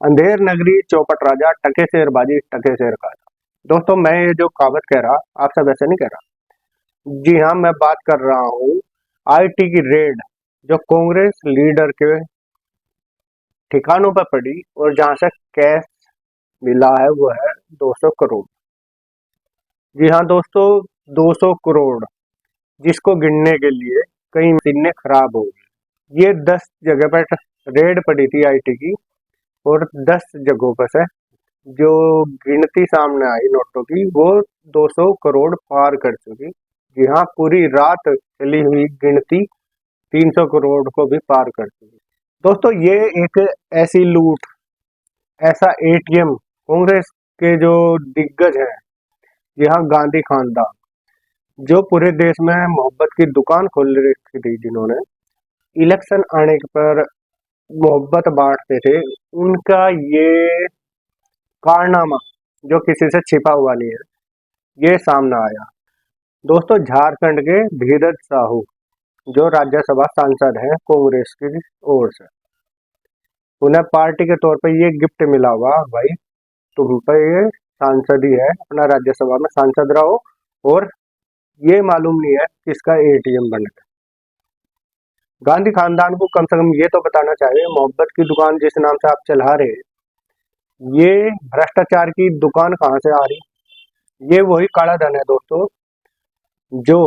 अंधेर नगरी चौपट राजा टके शेर बाजी टके शेर खाजा। दोस्तों, मैं ये जो कहावत कह रहा आपसे वैसे नहीं कह रहा। जी हाँ, मैं बात कर रहा हूँ आईटी की रेड जो कांग्रेस लीडर के ठिकानों पर पड़ी और जहां से कैश मिला है वो है 200 करोड़। जी हाँ दोस्तों, 200 करोड़ जिसको गिनने के लिए कई मशीनें खराब हो गई। ये 10 जगह पर रेड पड़ी थी आईटी की और 10 जगहों पर से जो गिनती सामने आई नोटों की वो 200 करोड़ पार कर चुकी। जी हाँ, पूरी रात चली हुई गिनती 300 करोड़ को भी पार कर चुकी। दोस्तों, ये एक ऐसी लूट, ऐसा एटीएम कांग्रेस के जो दिग्गज हैं, यहाँ गांधी खानदान जो पूरे देश में मोहब्बत की दुकान खोल रखी थी, जिन्होंने इलेक्शन आने पर मोहब्बत बांटते थे, उनका ये कारनामा जो किसी से छिपा हुआ नहीं है, ये सामने आया। दोस्तों, झारखंड के धीरज साहू जो राज्यसभा सांसद हैं कांग्रेस की ओर से, उन्हें पार्टी के तौर पर ये गिफ्ट मिला हुआ, भाई तुम पे ये सांसद ही है, अपना राज्यसभा में सांसद रहो और ये मालूम नहीं है किसका एटीएम बनेगा। गांधी खानदान को कम से कम ये तो बताना चाहिए, मोहब्बत की दुकान जिस नाम से आप चला रहे हैं, ये भ्रष्टाचार की दुकान कहाँ से आ रही? ये वही काला धन है दोस्तों, जो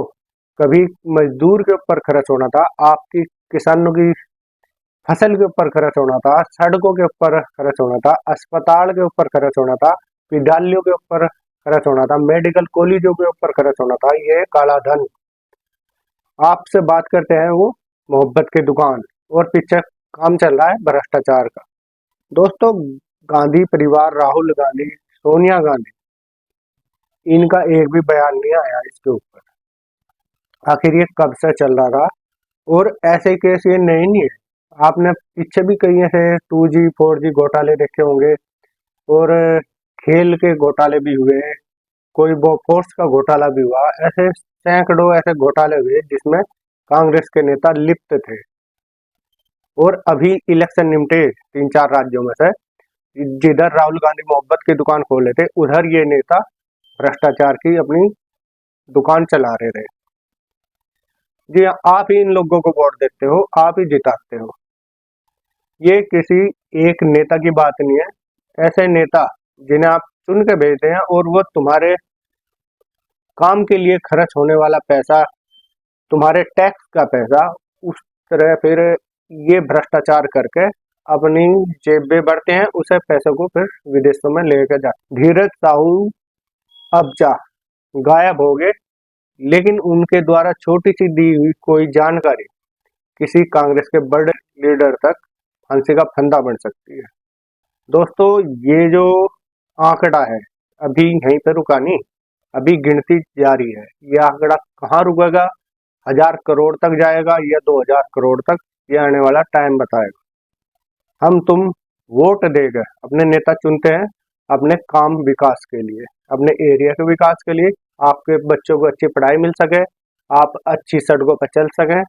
कभी मजदूर के ऊपर खर्च होना था, आपकी किसानों की फसल के ऊपर खर्च होना था, सड़कों के ऊपर खर्च होना था, अस्पताल के ऊपर खर्च होना था, विद्यालयों के ऊपर खर्च होना था, मेडिकल कॉलेजों के ऊपर खर्च होना था। ये काला धन आपसे बात करते हैं वो मोहब्बत की दुकान, और पीछे काम चल रहा है भ्रष्टाचार का। दोस्तों, गांधी परिवार, राहुल गांधी, सोनिया गांधी, इनका एक भी बयान नहीं आया इसके ऊपर। आखिर ये कब से चल रहा था? और ऐसे केस ये नहीं है, आपने पीछे भी कई ऐसे 2G 4G घोटाले देखे होंगे, और खेल के घोटाले भी हुए, कोई बोफोर्स का घोटाला भी हुआ। ऐसे सैकड़ों ऐसे घोटाले हुए जिसमें कांग्रेस के नेता लिप्त थे। और अभी इलेक्शन निपटे 3-4 राज्यों में से, जिधर राहुल गांधी मोहब्बत की दुकान खोले थे, उधर ये नेता भ्रष्टाचार की अपनी दुकान चला रहे थे। जी हाँ, आप ही इन लोगों को वोट देते हो, आप ही जिताते हो। ये किसी एक नेता की बात नहीं है। ऐसे नेता जिन्हें आप चुन के भेजते हैं और वो तुम्हारे काम के लिए खर्च होने वाला पैसा, तुम्हारे टैक्स का पैसा, उस तरह फिर ये भ्रष्टाचार करके अपनी जेब में बढ़ते हैं, उसे पैसे को फिर विदेशों में लेकर जाते। धीरज साहू अब जा गायब हो गए, लेकिन उनके द्वारा छोटी सी दी हुई कोई जानकारी किसी कांग्रेस के बड़े लीडर तक फांसी का फंदा बन सकती है। दोस्तों, ये जो आंकड़ा है अभी यहीं पे रुका नहीं, अभी गिनती जारी है। ये आंकड़ा कहाँ रुकेगा? 1000 करोड़ तक जाएगा या 2000 करोड़ तक? ये आने वाला टाइम बताएगा। हम तुम वोट देकर अपने नेता चुनते हैं अपने काम विकास के लिए, अपने एरिया के विकास के लिए, आपके बच्चों को अच्छी पढ़ाई मिल सके, आप अच्छी सड़कों पर चल सकें,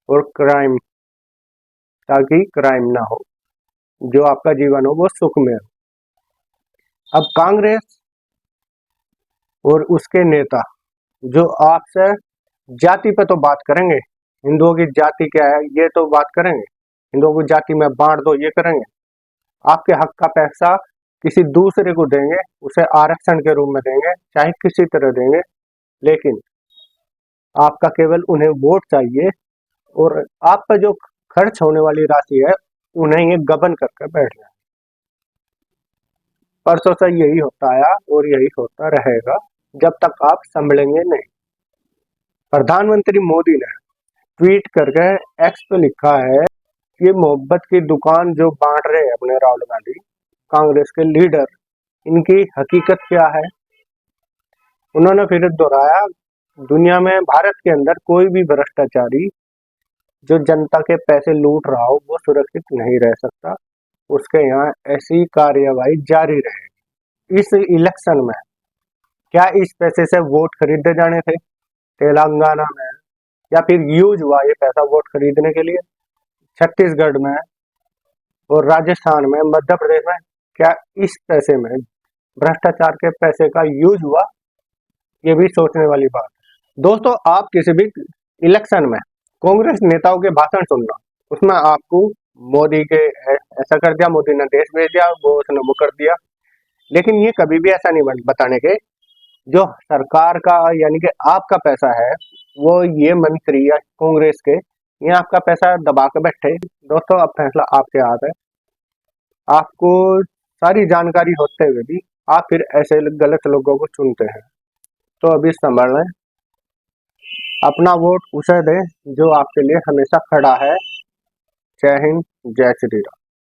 और क्राइम, ताकि क्राइम ना हो, जो आपका जीवन हो वो सुख में हो। अब कांग्रेस और उसके नेता जो आपसे जाति पे तो बात करेंगे, हिंदुओं की जाति क्या है ये तो बात करेंगे, हिंदुओं को जाति में बांट दो ये करेंगे। आपके हक का पैसा किसी दूसरे को देंगे, उसे आरक्षण के रूप में देंगे, चाहे किसी तरह देंगे, लेकिन आपका केवल उन्हें वोट चाहिए, और आप पर जो खर्च होने वाली राशि है उन्हें ये गबन करके बैठ जाए। परसों से यही होता आया और यही होता रहेगा जब तक आप संभलेंगे नहीं। प्रधानमंत्री मोदी ने ट्वीट करके एक्स पे लिखा है, ये मोहब्बत की दुकान जो बांट रहे हैं अपने राहुल गांधी, कांग्रेस के लीडर, इनकी हकीकत क्या है? उन्होंने फिर दोहराया, दुनिया में, भारत के अंदर कोई भी भ्रष्टाचारी जो जनता के पैसे लूट रहा हो वो सुरक्षित नहीं रह सकता, उसके यहाँ ऐसी कार्यवाही जारी रहेगी। इस इलेक्शन में क्या इस पैसे से वोट खरीदे जाने थे तेलंगाना में, या फिर यूज हुआ ये पैसा वोट खरीदने के लिए छत्तीसगढ़ में, और राजस्थान में, मध्य प्रदेश में क्या इस पैसे में भ्रष्टाचार के पैसे का यूज हुआ? ये भी सोचने वाली बात है। दोस्तों, आप किसी भी इलेक्शन में कांग्रेस नेताओं के भाषण सुनना, उसमें आपको मोदी के ऐसा कर दिया, मोदी ने देश भेज दिया, वो उसने वो कर दिया, लेकिन ये कभी भी ऐसा नहीं बताने के जो सरकार का यानी कि आपका पैसा है, वो ये मंत्री या कांग्रेस के ये आपका पैसा दबा के बैठे। दोस्तों, अब फैसला आपके हाथ है। आपको सारी जानकारी होते हुए भी आप फिर ऐसे गलत लोगों को चुनते हैं, तो अभी संभल लें। अपना वोट उसे दें जो आपके लिए हमेशा खड़ा है। जय हिंद, जय श्री राम।